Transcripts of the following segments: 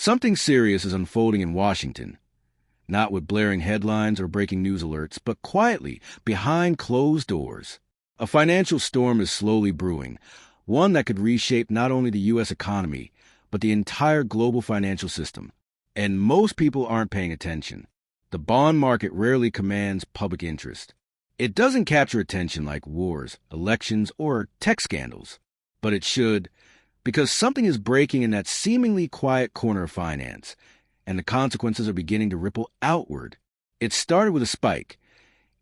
Something serious is unfolding in Washington, not with blaring headlines or breaking news alerts, but quietly, behind closed doors. A financial storm is slowly brewing, one that could reshape not only the U.S. economy, but the entire global financial system. And most people aren't paying attention. The bond market rarely commands public interest. It doesn't capture attention like wars, elections, or tech scandals. But it should, because something is breaking in that seemingly quiet corner of finance, and the consequences are beginning to ripple outward. It started with a spike.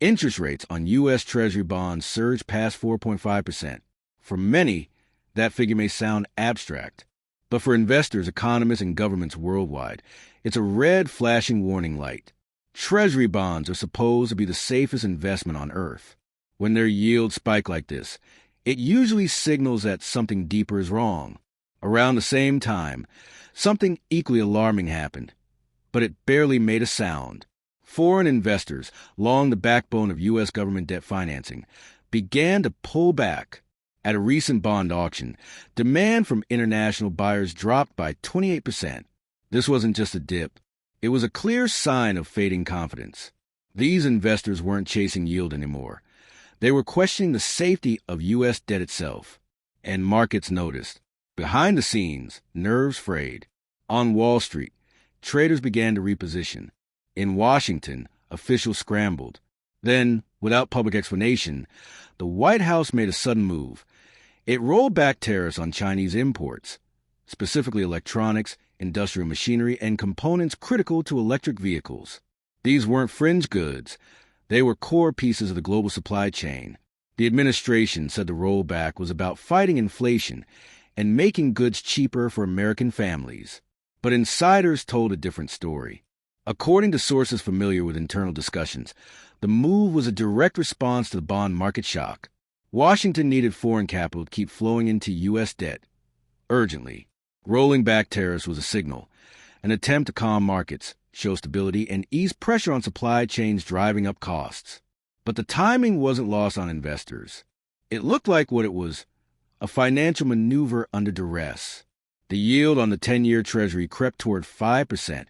Interest rates on U.S. Treasury bonds surged past 4.5%. For many, that figure may sound abstract. But for investors, economists, and governments worldwide, it's a red flashing warning light. Treasury bonds are supposed to be the safest investment on earth. When their yields spike like this, it usually signals that something deeper is wrong. Around the same time, something equally alarming happened, but it barely made a sound. Foreign investors, long the backbone of U.S. government debt financing, began to pull back. At a recent bond auction, demand from international buyers dropped by 28%. This wasn't just a dip. It was a clear sign of fading confidence. These investors weren't chasing yield anymore. They were questioning the safety of U.S. debt itself. And markets noticed. Behind the scenes, nerves frayed. On Wall Street, traders began to reposition. In Washington, officials scrambled. Then, without public explanation, the White House made a sudden move. It rolled back tariffs on Chinese imports, specifically electronics, industrial machinery, and components critical to electric vehicles. These weren't fringe goods. They were core pieces of the global supply chain. The administration said the rollback was about fighting inflation and making goods cheaper for American families. But insiders told a different story. According to sources familiar with internal discussions, the move was a direct response to the bond market shock. Washington needed foreign capital to keep flowing into U.S. debt urgently. Rolling back tariffs was a signal, an attempt to calm markets, show stability, and ease pressure on supply chains driving up costs. But the timing wasn't lost on investors. It looked like what it was, a financial maneuver under duress. The yield on the 10-year Treasury crept toward 5%,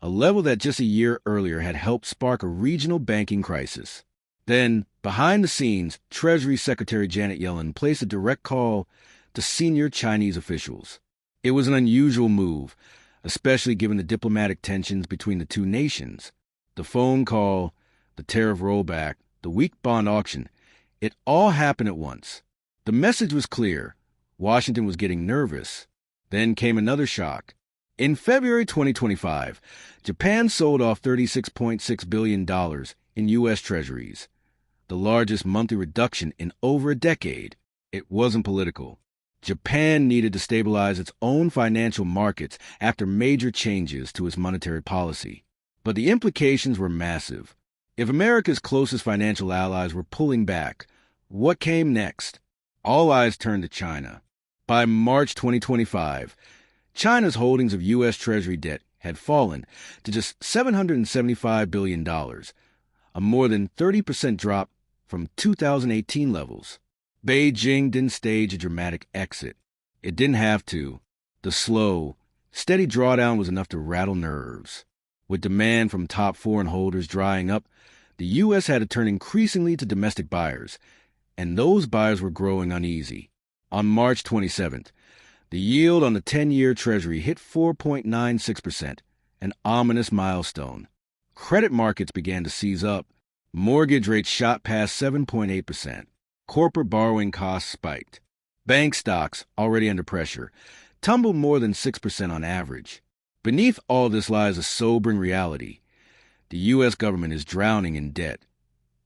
a level that just a year earlier had helped spark a regional banking crisis. Then, behind the scenes, Treasury Secretary Janet Yellen placed a direct call to senior Chinese officials. It was an unusual move, especially given the diplomatic tensions between the two nations. The phone call, the tariff rollback, the weak bond auction, it all happened at once. The message was clear. Washington was getting nervous. Then came another shock. In February 2025, Japan sold off $36.6 billion in U.S. Treasuries, the largest monthly reduction in over a decade. It wasn't political. Japan needed to stabilize its own financial markets after major changes to its monetary policy. But the implications were massive. If America's closest financial allies were pulling back, what came next? All eyes turned to China. By March 2025, China's holdings of U.S. Treasury debt had fallen to just $775 billion, a more than 30% drop from 2018 levels. Beijing didn't stage a dramatic exit. It didn't have to. The slow, steady drawdown was enough to rattle nerves. With demand from top foreign holders drying up, the U.S. had to turn increasingly to domestic buyers, and those buyers were growing uneasy. On March 27th, the yield on the 10-year Treasury hit 4.96%, an ominous milestone. Credit markets began to seize up. Mortgage rates shot past 7.8%. Corporate borrowing costs spiked. Bank stocks, already under pressure, tumbled more than 6% on average. Beneath all this lies a sobering reality. The U.S. government is drowning in debt,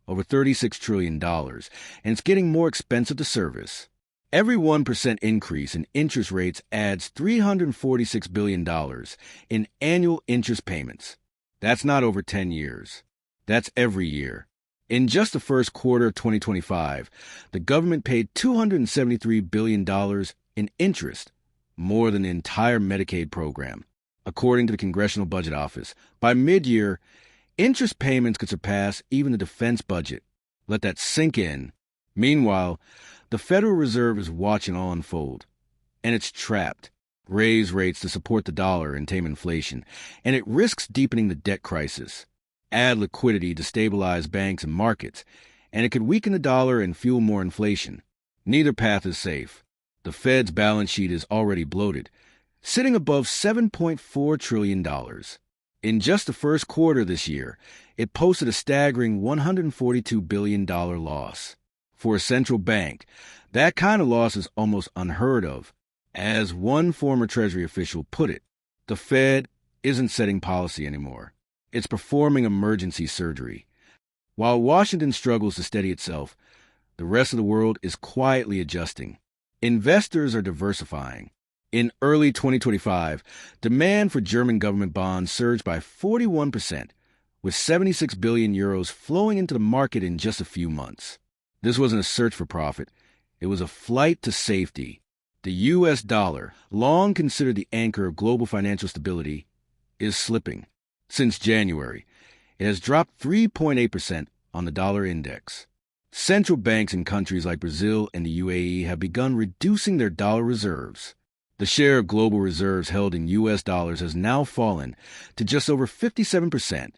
over $36 trillion, and it's getting more expensive to service. Every 1% increase in interest rates adds $346 billion in annual interest payments. That's not over 10 years. That's every year. In just the first quarter of 2025, the government paid $273 billion in interest, more than the entire Medicaid program. According to the Congressional Budget Office, by mid-year, interest payments could surpass even the defense budget. Let that sink in. Meanwhile, the Federal Reserve is watching all unfold, and it's trapped. raise rates to support the dollar and tame inflation, and it risks deepening the debt crisis. Add liquidity to stabilize banks and markets, and it could weaken the dollar and fuel more inflation. Neither path is safe. The Fed's balance sheet is already bloated, sitting above $7.4 trillion. In just the first quarter this year, it posted a staggering $142 billion loss. For a central bank, that kind of loss is almost unheard of. As one former Treasury official put it, the Fed isn't setting policy anymore. It's performing emergency surgery. While Washington struggles to steady itself, the rest of the world is quietly adjusting. Investors are diversifying. In early 2025, demand for German government bonds surged by 41%, with 76 billion euros flowing into the market in just a few months. This wasn't a search for profit. It was a flight to safety. The U.S. dollar, long considered the anchor of global financial stability, is slipping. Since January, it has dropped 3.8% on the dollar index. Central banks in countries like Brazil and the UAE have begun reducing their dollar reserves. The share of global reserves held in U.S. dollars has now fallen to just over 57%,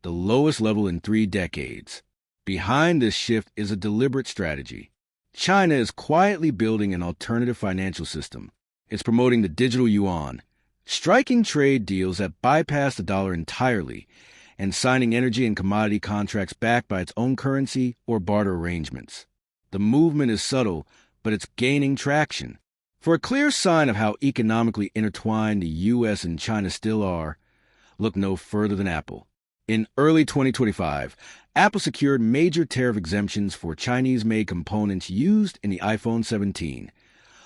the lowest level in 3 decades. Behind this shift is a deliberate strategy. China is quietly building an alternative financial system. It's promoting the digital yuan, striking trade deals that bypass the dollar entirely, and signing energy and commodity contracts backed by its own currency or barter arrangements. The movement is subtle, but it's gaining traction. For a clear sign of how economically intertwined the U.S. and China still are, look no further than Apple. In early 2025, Apple secured major tariff exemptions for Chinese-made components used in the iPhone 17,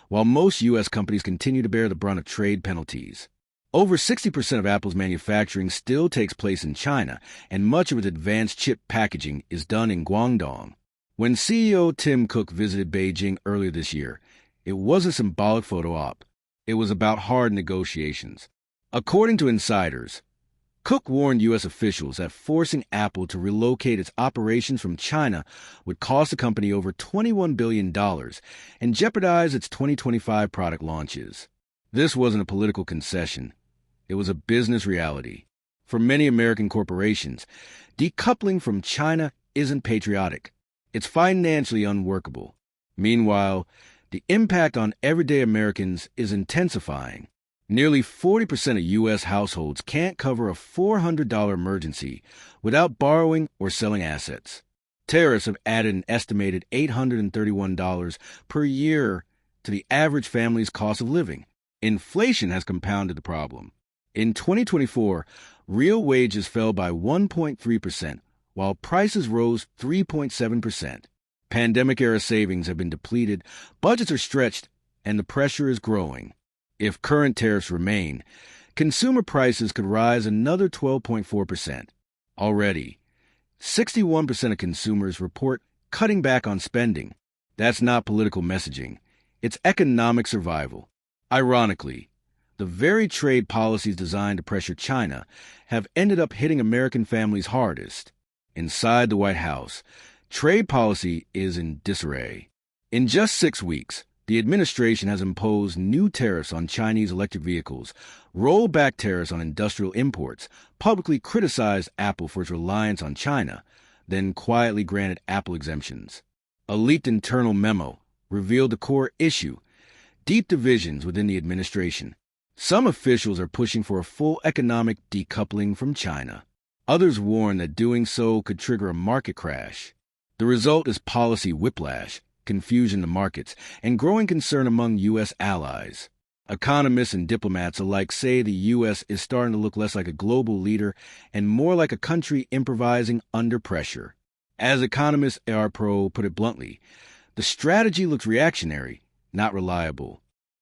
while most U.S. companies continue to bear the brunt of trade penalties. Over 60% of Apple's manufacturing still takes place in China, and much of its advanced chip packaging is done in Guangdong. When CEO Tim Cook visited Beijing earlier this year, it was a symbolic photo op. It was about hard negotiations. According to insiders, Cook warned U.S. officials that forcing Apple to relocate its operations from China would cost the company over $21 billion and jeopardize its 2025 product launches. This wasn't a political concession. It was a business reality. For many American corporations, decoupling from China isn't patriotic. It's financially unworkable. Meanwhile, the impact on everyday Americans is intensifying. Nearly 40% of U.S. households can't cover a $400 emergency without borrowing or selling assets. Tariffs have added an estimated $831 per year to the average family's cost of living. Inflation has compounded the problem. In 2024, real wages fell by 1.3%, while prices rose 3.7%. Pandemic-era savings have been depleted, budgets are stretched, and the pressure is growing. If current tariffs remain, consumer prices could rise another 12.4%. Already, 61% of consumers report cutting back on spending. That's not political messaging. It's economic survival. Ironically, the very trade policies designed to pressure China have ended up hitting American families hardest. Inside the White House, trade policy is in disarray. In just 6 weeks, the administration has imposed new tariffs on Chinese electric vehicles, rolled back tariffs on industrial imports, publicly criticized Apple for its reliance on China, then quietly granted Apple exemptions. A leaked internal memo revealed the core issue: deep divisions within the administration. Some officials are pushing for a full economic decoupling from China. Others warn that doing so could trigger a market crash. The result is policy whiplash, confusion in the markets, and growing concern among U.S. allies. Economists and diplomats alike say the U.S. is starting to look less like a global leader and more like a country improvising under pressure. As economist A.R. Pro put it bluntly, the strategy looks reactionary, not reliable.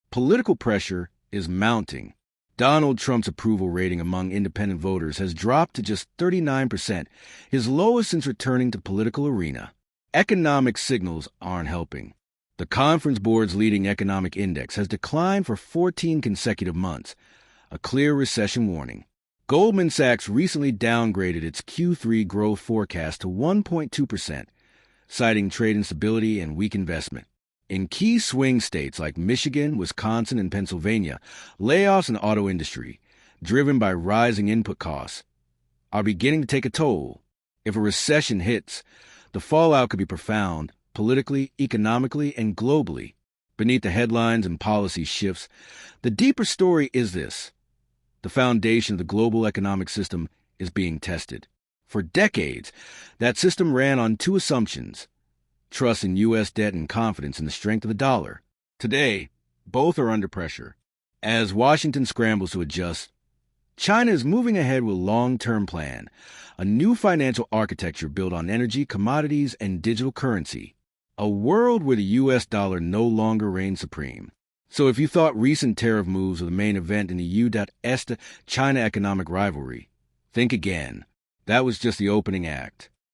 Political pressure is mounting. Donald Trump's approval rating among independent voters has dropped to just 39%, his lowest since returning to political arena. Economic signals aren't helping. The Conference Board's leading economic index has declined for 14 consecutive months, a clear recession warning. Goldman Sachs recently downgraded its Q3 growth forecast to 1.2%, citing trade instability and weak investment. In key swing states like Michigan, Wisconsin, and Pennsylvania, layoffs in the auto industry, driven by rising input costs, are beginning to take a toll. If a recession hits, the fallout could be profound, politically, economically, and globally. Beneath the headlines and policy shifts, the deeper story is this. The foundation of the global economic system is being tested. For decades, that system ran on two assumptions: trust in U.S. debt and confidence in the strength of the dollar. Today, both are under pressure. As Washington scrambles to adjust, China is moving ahead with a long-term plan, a new financial architecture built on energy, commodities, and digital currency, a world where the U.S. dollar no longer reigns supreme. So if you thought recent tariff moves were the main event in the U.S. China economic rivalry, think again. That was just the opening act.